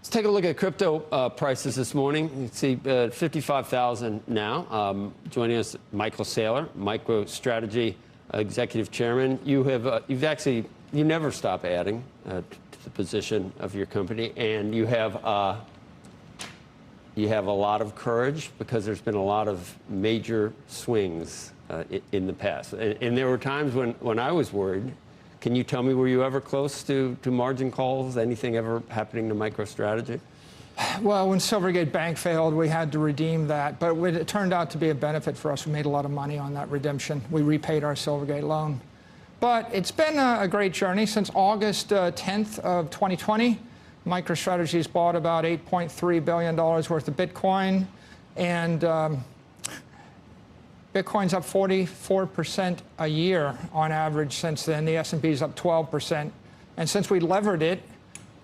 Let's take a look at crypto prices this morning. You can see 55,000 now. Joining us, Michael Saylor, MicroStrategy Executive Chairman. You never stop adding to the position of your company, and you have a lot of courage because there's been a lot of major swings in the past, and there were times when I was worried. Can you tell me, were you ever close to margin calls? Anything ever happening to MicroStrategy? Well, when Silvergate Bank failed, we had to redeem that, but it turned out to be a benefit for us. We made a lot of money on that redemption. We repaid our Silvergate loan. But it's been a great journey. Since August 10th of 2020, MicroStrategy's bought about $8.3 billion worth of Bitcoin, and Bitcoin's up 44% a year on average since then. The S&P's up 12%. And since we levered it,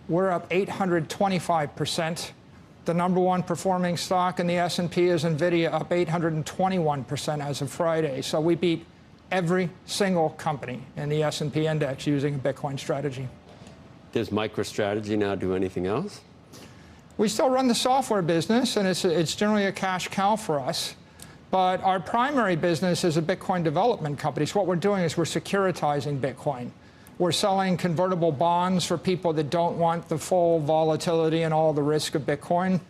we're up 825%. The number one performing stock in the S&P is NVIDIA, up 821% as of Friday. So we beat every single company in the S&P index using a Bitcoin strategy. Does MicroStrategy now do anything else? We still run the software business, and it's generally a cash cow for us. But our primary business is a Bitcoin development company. So what we're doing is we're securitizing Bitcoin. We're selling convertible bonds for people that don't want the full volatility and all the risk of Bitcoin.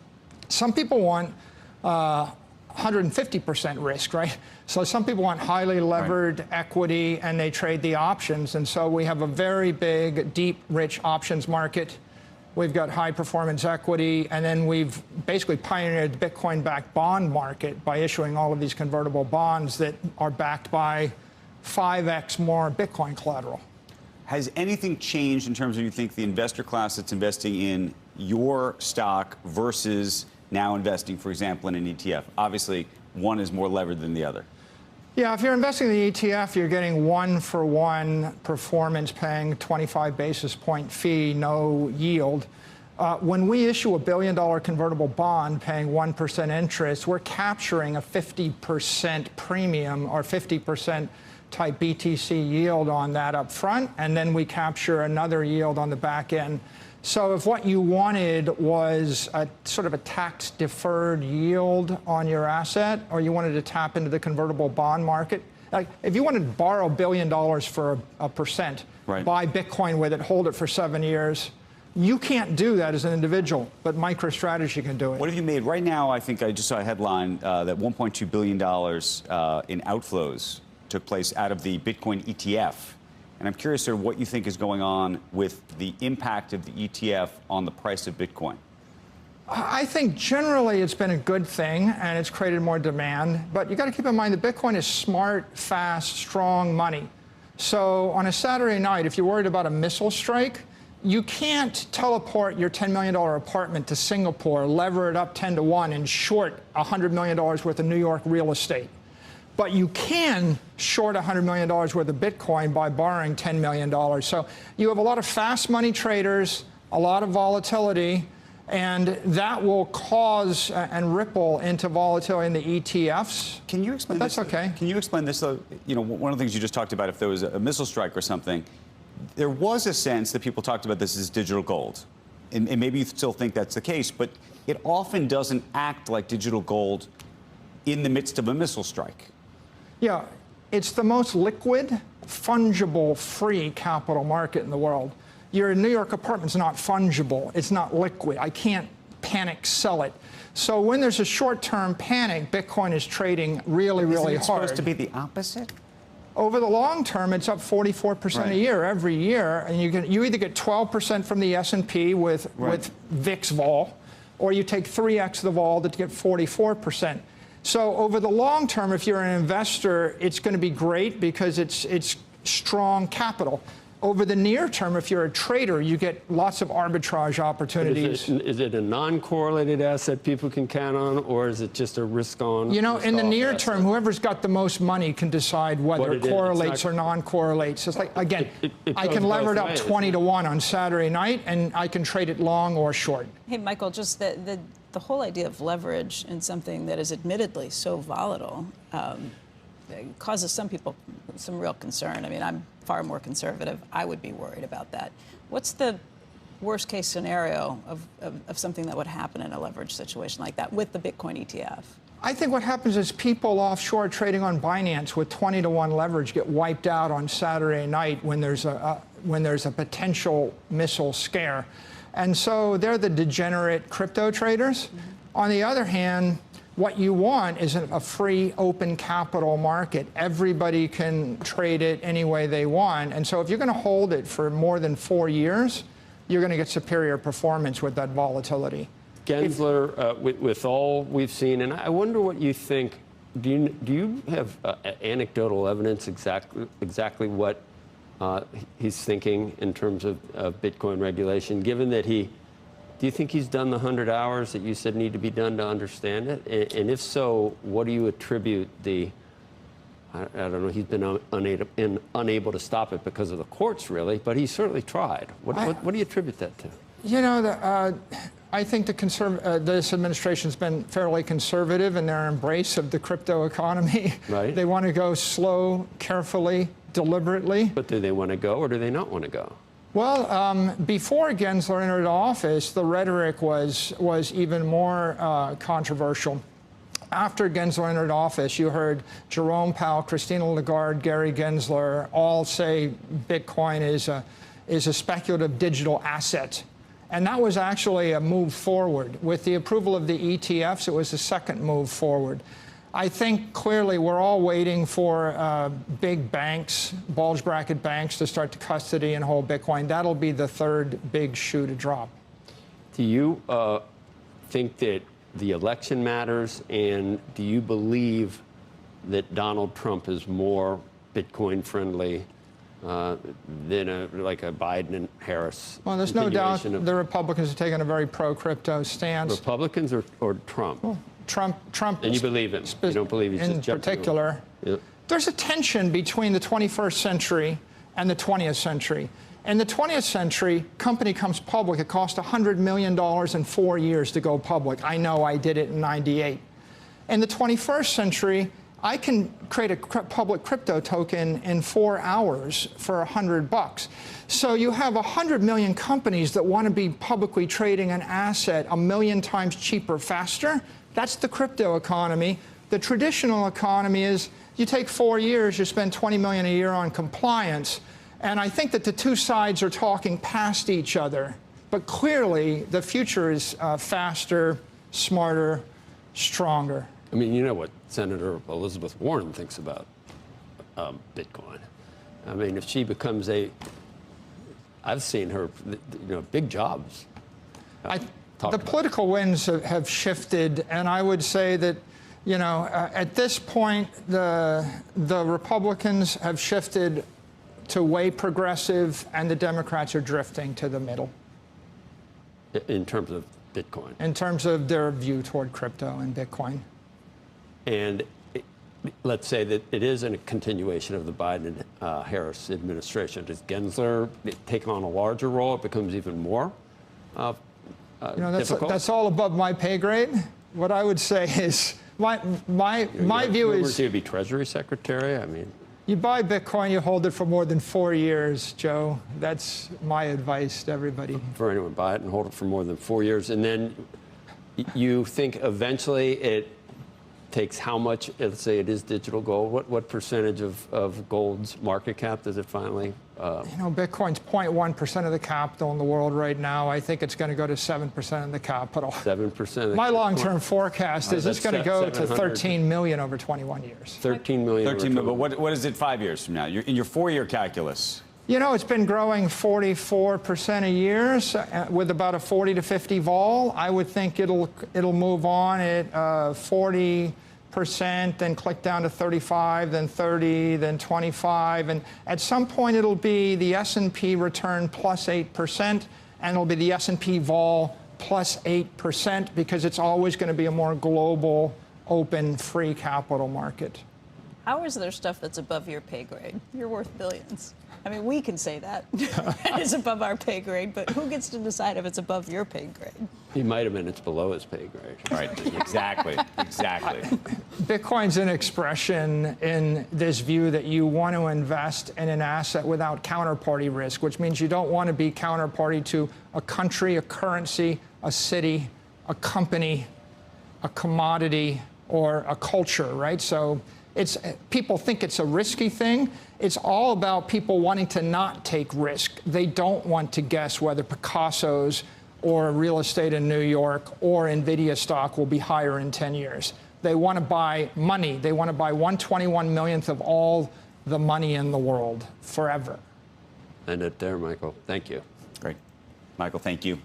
Some people want 150% risk, right? So some people want highly levered equity, and they trade the options. And so we have a very big, deep, rich options market. We've got high-performance equity, and then we've basically pioneered the Bitcoin-backed bond market by issuing all of these convertible bonds that are backed by 5x more Bitcoin collateral. Has anything changed in terms of, you think, the investor class that's investing in your stock versus now investing, for example, in an ETF? Obviously, one is more levered than the other. Yeah, if you're investing in the ETF, you're getting one-for-one performance, paying 25 basis point fee, no yield. When we issue a $1 billion convertible bond paying 1% interest, we're capturing a 50% premium or 50% type BTC yield on that up front, and then we capture another yield on the back end. So if what you wanted was a sort of a tax-deferred yield on your asset, or you wanted to tap into the convertible bond market, like if you wanted to borrow $1 billion for a percent, buy Bitcoin with it, hold it for 7 years, you can't do that as an individual, but MicroStrategy can do it. What have you made? Right now, I think I just saw a headline that $1.2 billion in outflows took place out of the Bitcoin ETF. And I'm curious, sir, what you think is going on with the impact of the ETF on the price of Bitcoin. I think generally it's been a good thing, and it's created more demand. But you got to keep in mind that Bitcoin is smart, fast, strong money. So on a Saturday night, if you're worried about a missile strike, you can't teleport your $10 million apartment to Singapore, lever it up 10 to 1, and short $100 million worth of New York real estate. But you can short $100 million worth of Bitcoin by borrowing $10 million. So you have a lot of fast money traders, a lot of volatility, and that will cause and ripple into volatility in the ETFs. Can you explain this? That's okay. Can you explain this? You know, one of the things you just talked about, if there was a missile strike or something, there was a sense that people talked about this as digital gold. And maybe you still think that's the case, but it often doesn't act like digital gold in the midst of a missile strike. Yeah, it's the most liquid, fungible, free capital market in the world. Your New York apartment's not fungible. It's not liquid. I can't panic sell it. So when there's a short-term panic, Bitcoin is trading really, really hard. Isn't it supposed to be the opposite? Over the long term, it's up 44% a year every year, and you either get 12% from the S&P with VIX vol, or you take 3x the vol to get 44%. So over the long term, if you're an investor, it's going to be great because it's strong capital. Over the near term, if you're a trader, you get lots of arbitrage opportunities. Is it a non-correlated asset people can count on, or is it just a risk-on? You know, in the near term, whoever's got the most money can decide whether it correlates or non-correlates. It's like, again, I can lever it up 20 to 1 on Saturday night, and I can trade it long or short. Hey, Michael, just the whole idea of leverage in something that is admittedly so volatile causes some people some real concern. I mean, I'm far more conservative. I would be worried about that. What's the worst case scenario of something that would happen in a leverage situation like that with the Bitcoin ETF? I think what happens is people offshore trading on Binance with 20-to-1 leverage get wiped out on Saturday night when there's a potential missile scare. And so they're the degenerate crypto traders. Mm-hmm. On the other hand, what you want is a free, open capital market. Everybody can trade it any way they want. And so if you're going to hold it for more than 4 years, you're going to get superior performance with that volatility. Gensler, with all we've seen, and I wonder what you think. Do you have anecdotal evidence exactly what he's thinking in terms of Bitcoin regulation? Given that do you think he's done the 100 hours that you said need to be done to understand it? And if so, what do you attribute the? I don't know. He's been unable to stop it because of the courts, really, but he certainly tried. What do you attribute that to? You know, I think this administration's been fairly conservative in their embrace of the crypto economy. Right. They want to go slow, carefully, deliberately. But do they want to go, or do they not want to go? Well, before Gensler entered office, the rhetoric was even more controversial. After Gensler entered office, you heard Jerome Powell, Christine Lagarde, Gary Gensler all say Bitcoin is a speculative digital asset. And that was actually a move forward. With the approval of the ETFs, it was a second move forward. I think clearly we're all waiting for big banks, bulge bracket banks, to start to custody and hold Bitcoin. That'll be the third big shoe to drop. Do you think that the election matters, and do you believe that Donald Trump is more Bitcoin friendly than like a Biden and Harris? Well, there's no doubt the Republicans have taken a very pro-crypto stance. Republicans or Trump? Well, Trump. And you believe him? You don't believe he's in just particular. Yep. There's a tension between the 21st century and the 20th century. In the 20th century, company comes public. It cost $100 million in 4 years to go public. I know, I did it in '98. In the 21st century, I can create a public crypto token in 4 hours for $100. So you have 100 million companies that want to be publicly trading an asset 1 million times cheaper, faster. That's the crypto economy. The traditional economy is you take 4 years, you spend $20 million a year on compliance. And I think that the two sides are talking past each other. But clearly, the future is faster, smarter, stronger. I mean, you know what Senator Elizabeth Warren thinks about Bitcoin. I mean, if she becomes I've seen her, big jobs. The political winds have shifted, and I would say that, at this point, the Republicans have shifted to way progressive, and the Democrats are drifting to the middle. In terms of Bitcoin? In terms of their view toward crypto and Bitcoin. And let's say that it is a continuation of the Biden-Harris administration. Does Gensler take on a larger role? It becomes even more difficult? That's all above my pay grade. What I would say is, my view is... He would be Treasury Secretary? I mean... You buy Bitcoin, you hold it for more than 4 years, Joe. That's my advice to everybody. For anyone, buy it and hold it for more than 4 years. And then you think eventually it takes how much? Let's say it is digital gold. What percentage of gold's market cap does it finally? Bitcoin's 0.1% of the capital in the world right now. I think it's going to go to 7% of the capital. 7%. My long-term forecast is it's going to go to 13 million over 21 years. 13 million. 13 million. But what is it 5 years from now? You're in your 4-year calculus. It's been growing 44% a year with about a 40 to 50 vol. I would think it'll move on at 40%, then click down to 35, then 30, then 25, and at some point it'll be the S&P return plus 8%, and it'll be the S&P vol plus 8% because it's always going to be a more global, open, free capital market. How is there stuff that's above your pay grade? You're worth billions. I mean, we can say that. It's above our pay grade, but who gets to decide if it's above your pay grade? He might have been. It's below his pay grade. Right, exactly, exactly. Bitcoin's an expression in this view that you want to invest in an asset without counterparty risk, which means you don't want to be counterparty to a country, a currency, a city, a company, a commodity, or a culture, right? So people think it's a risky thing. It's all about people wanting to not take risk. They don't want to guess whether Picasso's or real estate in New York or NVIDIA stock will be higher in 10 years. They want to buy money. They want to buy 1/21 millionth of all the money in the world forever. End it there, Michael. Thank you. Great. Michael, thank you.